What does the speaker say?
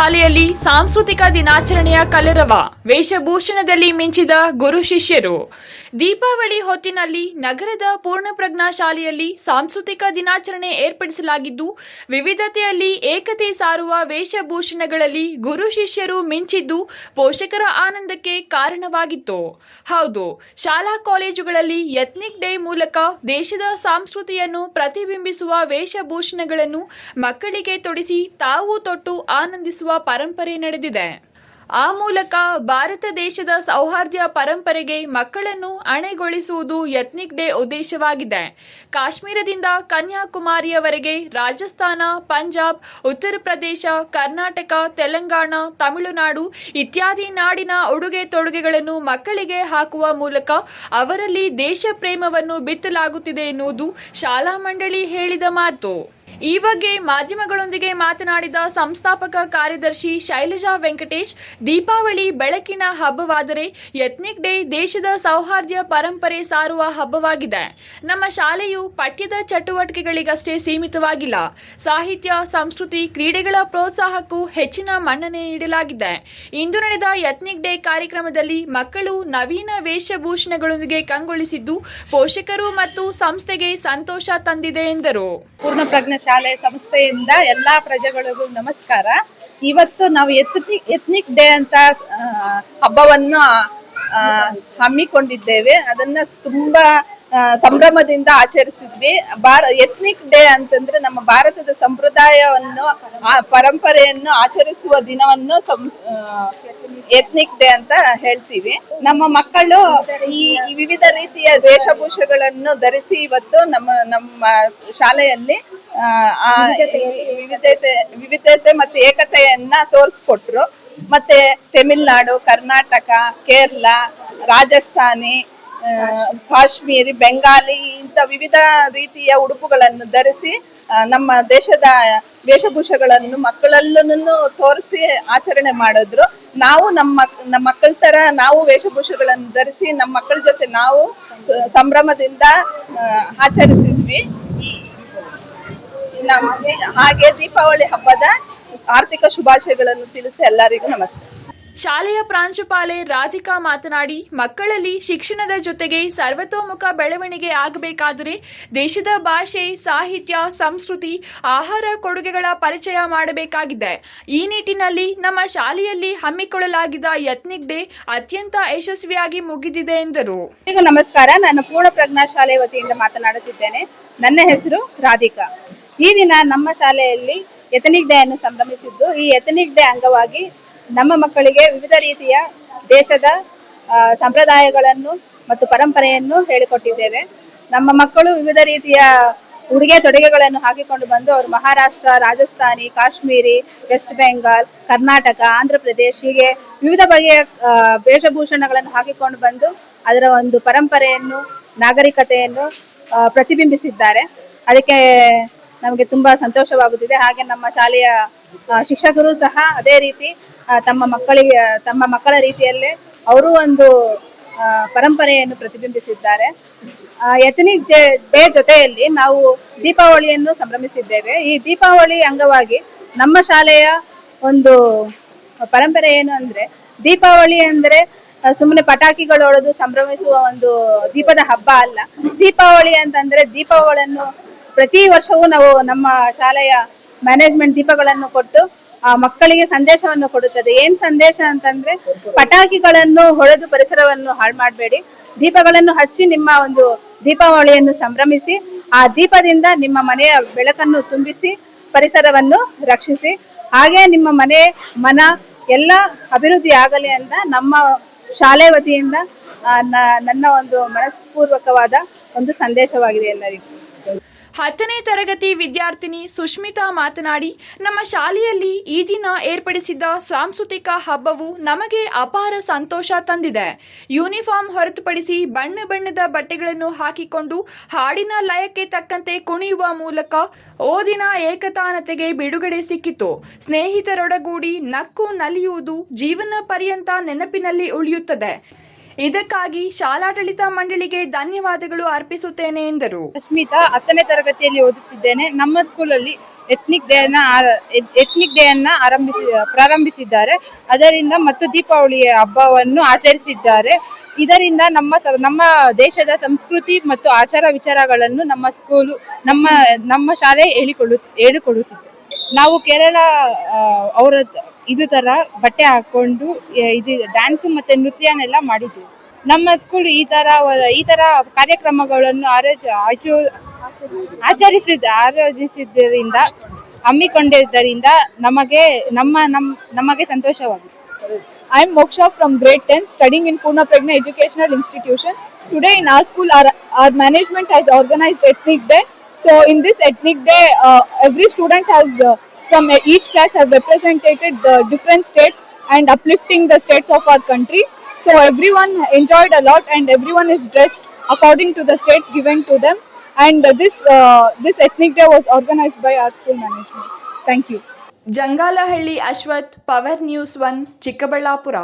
ಶಾಲೆಯಲ್ಲಿ ಸಾಂಸ್ಕೃತಿಕ ದಿನಾಚರಣೆಯ ಕಲರವ, ವೇಷಭೂಷಣದಲ್ಲಿ ಮಿಂಚಿದ ಗುರು ಶಿಷ್ಯರು. ದೀಪಾವಳಿ ಹೊತ್ತಿನಲ್ಲಿ ನಗರದ ಪೂರ್ಣಪ್ರಜ್ಞಾ ಶಾಲೆಯಲ್ಲಿ ಸಾಂಸ್ಕೃತಿಕ ದಿನಾಚರಣೆ ಏರ್ಪಡಿಸಲಾಗಿದ್ದು, ವಿವಿಧತೆಯಲ್ಲಿ ಏಕತೆ ಸಾರುವ ವೇಷಭೂಷಣಗಳಲ್ಲಿ ಗುರು ಶಿಷ್ಯರು ಮಿಂಚಿದ್ದು ಪೋಷಕರ ಆನಂದಕ್ಕೆ ಕಾರಣವಾಗಿತ್ತು. ಹೌದು, ಶಾಲಾ ಕಾಲೇಜುಗಳಲ್ಲಿ ಎಥ್ನಿಕ್ ಡೇ ಮೂಲಕ ದೇಶದ ಸಂಸ್ಕೃತಿಯನ್ನು ಪ್ರತಿಬಿಂಬಿಸುವ ವೇಷಭೂಷಣಗಳನ್ನು ಮಕ್ಕಳಿಗೆ ತೊಡಿಸಿ ತಾವು ತೊಟ್ಟು ಆನಂದಿಸುವ ಪರಂಪರೆ ನಡೆದಿದೆ. ಆ ಮೂಲಕ ಭಾರತ ದೇಶದ ಸೌಹಾರ್ದ ಪರಂಪರೆಗೆ ಮಕ್ಕಳನ್ನು ಅಣೆಗೊಳಿಸುವುದು ಎಥ್ನಿಕ್ ಡೇ ಉದ್ದೇಶವಾಗಿದೆ. ಕಾಶ್ಮೀರದಿಂದ ಕನ್ಯಾಕುಮಾರಿಯವರೆಗೆ ರಾಜಸ್ಥಾನ, ಪಂಜಾಬ್, ಉತ್ತರ ಪ್ರದೇಶ, ಕರ್ನಾಟಕ, ತೆಲಂಗಾಣ, ತಮಿಳುನಾಡು ಇತ್ಯಾದಿ ನಾಡಿನ ಉಡುಗೆ ತೊಡುಗೆಗಳನ್ನು ಮಕ್ಕಳಿಗೆ ಹಾಕುವ ಮೂಲಕ ಅವರಲ್ಲಿ ದೇಶ ಪ್ರೇಮವನ್ನು ಬಿತ್ತಲಾಗುತ್ತಿದೆ ಎನ್ನುವುದು ಶಾಲಾ ಮಂಡಳಿ ಹೇಳಿದ ಮಾತು. ಈ ಬಗ್ಗೆ ಮಾಧ್ಯಮಗಳೊಂದಿಗೆ ಮಾತನಾಡಿದ ಸಂಸ್ಥಾಪಕ ಕಾರ್ಯದರ್ಶಿ ಶೈಲಜಾ ವೆಂಕಟೇಶ್, ದೀಪಾವಳಿ ಬೆಳಕಿನ ಹಬ್ಬವಾದರೆ ಎಥ್ನಿಕ್ ಡೇ ದೇಶದ ಸೌಹಾರ್ದ ಪರಂಪರೆ ಸಾರುವ ಹಬ್ಬವಾಗಿದೆ. ನಮ್ಮ ಶಾಲೆಯು ಪಠ್ಯದ ಚಟುವಟಿಕೆಗಳಿಗಷ್ಟೇ ಸೀಮಿತವಾಗಿಲ್ಲ. ಸಾಹಿತ್ಯ, ಸಂಸ್ಕೃತಿ, ಕ್ರೀಡೆಗಳ ಪ್ರೋತ್ಸಾಹಕ್ಕೂ ಹೆಚ್ಚಿನ ಮನ್ನಣೆ ನೀಡಲಾಗಿದೆ. ಇಂದು ನಡೆದ ಎಥ್ನಿಕ್ ಡೇ ಕಾರ್ಯಕ್ರಮದಲ್ಲಿ ಮಕ್ಕಳು ನವೀನ ವೇಷಭೂಷಣಗಳೊಂದಿಗೆ ಕಂಗೊಳಿಸಿದ್ದು ಪೋಷಕರು ಮತ್ತು ಸಂಸ್ಥೆಗೆ ಸಂತೋಷ ತಂದಿದೆ ಎಂದರು. ಪೂರ್ಣಪ್ರಜ್ಞಾ ಶಾಲೆ ಸಂಸ್ಥೆಯಿಂದ ಎಲ್ಲಾ ಪ್ರಜೆಗಳಿಗೂ ನಮಸ್ಕಾರ. ಇವತ್ತು ನಾವು ಎಥ್ನಿಕ್ ಡೇ ಅಂತ ಹಬ್ಬವನ್ನು ಹಮ್ಮಿಕೊಂಡಿದ್ದೇವೆ. ಅದನ್ನ ತುಂಬಾ ಸಂಭ್ರಮದಿಂದ ಆಚರಿಸಿದ್ವಿ. ಎಥ್ನಿಕ್ ಡೇ ಅಂತಂದ್ರೆ ನಮ್ಮ ಭಾರತದ ಸಂಪ್ರದಾಯವನ್ನು, ಪರಂಪರೆಯನ್ನು ಆಚರಿಸುವ ದಿನವನ್ನು ಎಥ್ನಿಕ್ ಡೇ ಅಂತ ಹೇಳ್ತೀವಿ. ನಮ್ಮ ಮಕ್ಕಳು ಈ ವಿವಿಧ ರೀತಿಯ ವೇಷಭೂಷೆಗಳನ್ನು ಧರಿಸಿ ಇವತ್ತು ನಮ್ಮ ಶಾಲೆಯಲ್ಲಿ ವಿವಿಧತೆ ಮತ್ತು ಏಕತೆಯನ್ನ ತೋರಿಸ್ಕೊಟ್ರು. ಮತ್ತೆ ತಮಿಳುನಾಡು, ಕರ್ನಾಟಕ, ಕೇರಳ, ರಾಜಸ್ಥಾನಿ, ಕಾಶ್ಮೀರಿ, ಬೆಂಗಾಲಿ ಇಂಥ ವಿವಿಧ ರೀತಿಯ ಉಡುಪುಗಳನ್ನು ಧರಿಸಿ ನಮ್ಮ ದೇಶದ ವೇಷಭೂಷೆಗಳನ್ನು ಮಕ್ಕಳಲ್ಲೂ ತೋರಿಸಿ ಆಚರಣೆ ಮಾಡಿದ್ರು. ನಾವು ನಮ್ಮ ಮಕ್ಕಳ ತರ ನಾವು ವೇಷಭೂಷೆಗಳನ್ನು ಧರಿಸಿ ನಮ್ಮ ಮಕ್ಕಳ ಜೊತೆ ನಾವು ಸಂಭ್ರಮದಿಂದ ಆಚರಿಸಿದ್ವಿ. ಹಾಗೆ ದೀಪಾವಳಿ ಹಬ್ಬದ ಆರ್ಥಿಕ ಶುಭಾಶಯಗಳನ್ನು ತಿಳಿಸಿ ಎಲ್ಲರಿಗೂ ನಮಸ್ಕಾರ. ಶಾಲೆಯ ಪ್ರಾಂಶುಪಾಲೆ ರಾಧಿಕಾ ಮಾತನಾಡಿ, ಮಕ್ಕಳಲ್ಲಿ ಶಿಕ್ಷಣದ ಜೊತೆಗೆ ಸರ್ವತೋಮುಖ ಬೆಳವಣಿಗೆ ಆಗಬೇಕಾದರೆ ದೇಶದ ಭಾಷೆ, ಸಾಹಿತ್ಯ, ಸಂಸ್ಕೃತಿ, ಆಹಾರ ಕೊಡುಗೆಗಳ ಪರಿಚಯ ಮಾಡಬೇಕಾಗಿದೆ. ಈ ನಿಟ್ಟಿನಲ್ಲಿ ನಮ್ಮ ಶಾಲೆಯಲ್ಲಿ ಹಮ್ಮಿಕೊಳ್ಳಲಾಗಿದ್ದ ಎಥ್ನಿಕ್ ಡೇ ಅತ್ಯಂತ ಯಶಸ್ವಿಯಾಗಿ ಮುಗಿದಿದೆ ಎಂದರು. ನಮಸ್ಕಾರ, ನಾನು ಪೂರ್ಣಪ್ರಜ್ಞಾ ಶಾಲೆ ವತಿಯಿಂದ ಮಾತನಾಡುತ್ತಿದ್ದೇನೆ. ನನ್ನ ಹೆಸರು ರಾಧಿಕಾ. ಈ ದಿನ ನಮ್ಮ ಶಾಲೆಯಲ್ಲಿ ಎಥ್ನಿಕ್ ಡೇ ಅನ್ನು ಸಂಭ್ರಮಿಸಿದ್ದು, ಈ ಎಥ್ನಿಕ್ ಡೇ ಅಂಗವಾಗಿ ನಮ್ಮ ಮಕ್ಕಳಿಗೆ ವಿವಿಧ ರೀತಿಯ ದೇಶದ ಸಂಪ್ರದಾಯಗಳನ್ನು ಮತ್ತು ಪರಂಪರೆಯನ್ನು ಹೇಳಿಕೊಟ್ಟಿದ್ದೇವೆ. ನಮ್ಮ ಮಕ್ಕಳು ವಿವಿಧ ರೀತಿಯ ಉಡುಗೆ ತೊಡುಗೆಗಳನ್ನು ಹಾಕಿಕೊಂಡು ಬಂದು ಅವರು ಮಹಾರಾಷ್ಟ್ರ, ರಾಜಸ್ಥಾನಿ, ಕಾಶ್ಮೀರಿ, ವೆಸ್ಟ್ ಬೆಂಗಾಲ್, ಕರ್ನಾಟಕ, ಆಂಧ್ರ ಪ್ರದೇಶ್ ಹೀಗೆ ವಿವಿಧ ಬಗೆಯ ವೇಷಭೂಷಣಗಳನ್ನು ಹಾಕಿಕೊಂಡು ಬಂದು ಅದರ ಒಂದು ಪರಂಪರೆಯನ್ನು, ನಾಗರಿಕತೆಯನ್ನು ಪ್ರತಿಬಿಂಬಿಸಿದ್ದಾರೆ. ಅದಕ್ಕೆ ನಮಗೆ ತುಂಬಾ ಸಂತೋಷವಾಗುತ್ತಿದೆ. ಹಾಗೆ ನಮ್ಮ ಶಾಲೆಯ ಶಿಕ್ಷಕರು ಸಹ ಅದೇ ರೀತಿ ತಮ್ಮ ಮಕ್ಕಳ ರೀತಿಯಲ್ಲೇ ಅವರು ಒಂದು ಪರಂಪರೆಯನ್ನು ಪ್ರತಿಬಿಂಬಿಸಿದ್ದಾರೆ. ಎಥ್ನಿಕ್ ಡೇ ಜೊತೆಯಲ್ಲಿ ನಾವು ದೀಪಾವಳಿಯನ್ನು ಸಂಭ್ರಮಿಸಿದ್ದೇವೆ. ಈ ದೀಪಾವಳಿ ಅಂಗವಾಗಿ ನಮ್ಮ ಶಾಲೆಯ ಒಂದು ಪರಂಪರೆ ಏನು ಅಂದ್ರೆ, ದೀಪಾವಳಿ ಅಂದ್ರೆ ಸುಮ್ಮನೆ ಪಟಾಕಿಗಳು ಹೊಡೆದು ಸಂಭ್ರಮಿಸುವ ಒಂದು ದೀಪದ ಹಬ್ಬ ಅಲ್ಲ. ದೀಪಾವಳಿ ಅಂತಂದ್ರೆ ದೀಪಗಳನ್ನು ಪ್ರತಿ ವರ್ಷವೂ ನಾವು ನಮ್ಮ ಶಾಲೆಯ ಮ್ಯಾನೇಜ್ಮೆಂಟ್ ದೀಪಗಳನ್ನು ಕೊಟ್ಟು ಮಕ್ಕಳಿಗೆ ಸಂದೇಶವನ್ನು ಕೊಡುತ್ತದೆ. ಏನ್ ಸಂದೇಶ ಅಂತಂದ್ರೆ, ಪಟಾಕಿಗಳನ್ನು ಹೊಡೆದು ಪರಿಸರವನ್ನು ಹಾಳು ಮಾಡಬೇಡಿ, ದೀಪಗಳನ್ನು ಹಚ್ಚಿ ನಿಮ್ಮ ಒಂದು ದೀಪಾವಳಿಯನ್ನು ಸಂಭ್ರಮಿಸಿ, ಆ ದೀಪದಿಂದ ನಿಮ್ಮ ಮನೆಯ ಬೆಳಕನ್ನು ತುಂಬಿಸಿ ಪರಿಸರವನ್ನು ರಕ್ಷಿಸಿ, ಹಾಗೆ ನಿಮ್ಮ ಮನ ಎಲ್ಲ ಅಭಿವೃದ್ಧಿ ಆಗಲಿ ಅಂತ ನಮ್ಮ ಶಾಲೆ ವತಿಯಿಂದ ನನ್ನ ಒಂದು ಮನಸ್ಪೂರ್ವಕವಾದ ಒಂದು ಸಂದೇಶವಾಗಿದೆ ಎಲ್ಲರಿಗೂ. 10ನೇ ತರಗತಿ ವಿದ್ಯಾರ್ಥಿನಿ ಸುಷ್ಮಿತಾ ಮಾತನಾಡಿ, ನಮ್ಮ ಶಾಲೆಯಲ್ಲಿ ಈ ದಿನ ಏರ್ಪಡಿಸಿದ್ದ ಸಾಂಸ್ಕೃತಿಕ ಹಬ್ಬವು ನಮಗೆ ಅಪಾರ ಸಂತೋಷ ತಂದಿದೆ. ಯೂನಿಫಾರ್ಮ್ ಹೊರತುಪಡಿಸಿ ಬಣ್ಣ ಬಣ್ಣದ ಬಟ್ಟೆಗಳನ್ನು ಹಾಕಿಕೊಂಡು ಹಾಡಿನ ಲಯಕ್ಕೆ ತಕ್ಕಂತೆ ಕುಣಿಯುವ ಮೂಲಕ ಓದಿನ ಏಕತಾನತೆಗೆ ಬಿಡುಗಡೆ ಸಿಕ್ಕಿತು. ಸ್ನೇಹಿತರೊಡಗೂಡಿ ನಕ್ಕು ನಲಿಯುವುದು ಜೀವನ ಪರ್ಯಂತ ನೆನಪಿನಲ್ಲಿ ಉಳಿಯುತ್ತದೆ. ಇದಕ್ಕಾಗಿ ಶಾಲಾಡಳಿತ ಮಂಡಳಿಗೆ ಧನ್ಯವಾದಗಳು ಅರ್ಪಿಸುತ್ತೇನೆ ಎಂದರು. ಸುಷ್ಮಿತಾ 10ನೇ ತರಗತಿಯಲ್ಲಿ ಓದುತ್ತಿದ್ದೇನೆ. ನಮ್ಮ ಸ್ಕೂಲಲ್ಲಿ ಎಥ್ನಿಕ್ ಡೇ ಅನ್ನ ಪ್ರಾರಂಭಿಸಿದ್ದಾರೆ. ಅದರಿಂದ ಮತ್ತು ದೀಪಾವಳಿಯ ಹಬ್ಬವನ್ನು ಆಚರಿಸಿದ್ದಾರೆ. ಇದರಿಂದ ನಮ್ಮ ದೇಶದ ಸಂಸ್ಕೃತಿ ಮತ್ತು ಆಚಾರ ವಿಚಾರಗಳನ್ನು ನಮ್ಮ ಶಾಲೆ ಹೇಳಿಕೊಡುತ್ತಿದೆ. ನಾವು ಕೇರಳ ಅವರ ಇದು ತರ ಬಟ್ಟೆ ಹಾಕೊಂಡು ಇದು ಡ್ಯಾನ್ಸ್ ಮತ್ತೆ ನೃತ್ಯನೆಲ್ಲ ಮಾಡಿದ್ವಿ. ನಮ್ಮ ಸ್ಕೂಲ್ ಈ ತರ ಕಾರ್ಯಕ್ರಮಗಳನ್ನು ಆಚರಿಸಿದ್ದರಿಂದ ಹಮ್ಮಿಕೊಂಡಿದ್ದರಿಂದ ನಮಗೆ ಸಂತೋಷವಾಗಿದೆ. I am Moksha from grade 10 studying in Purna Pragna Educational Institution. Today in our school our management has organized ethnic day. So in this ethnic day every student has from each class have represented different states and uplifting the states of our country. So everyone enjoyed a lot and everyone is dressed according to the states given to them, and this ethnic day was organized by our school management. Thank you. Jangalahalli Ashwath, Power News 1, Chikkaballapur.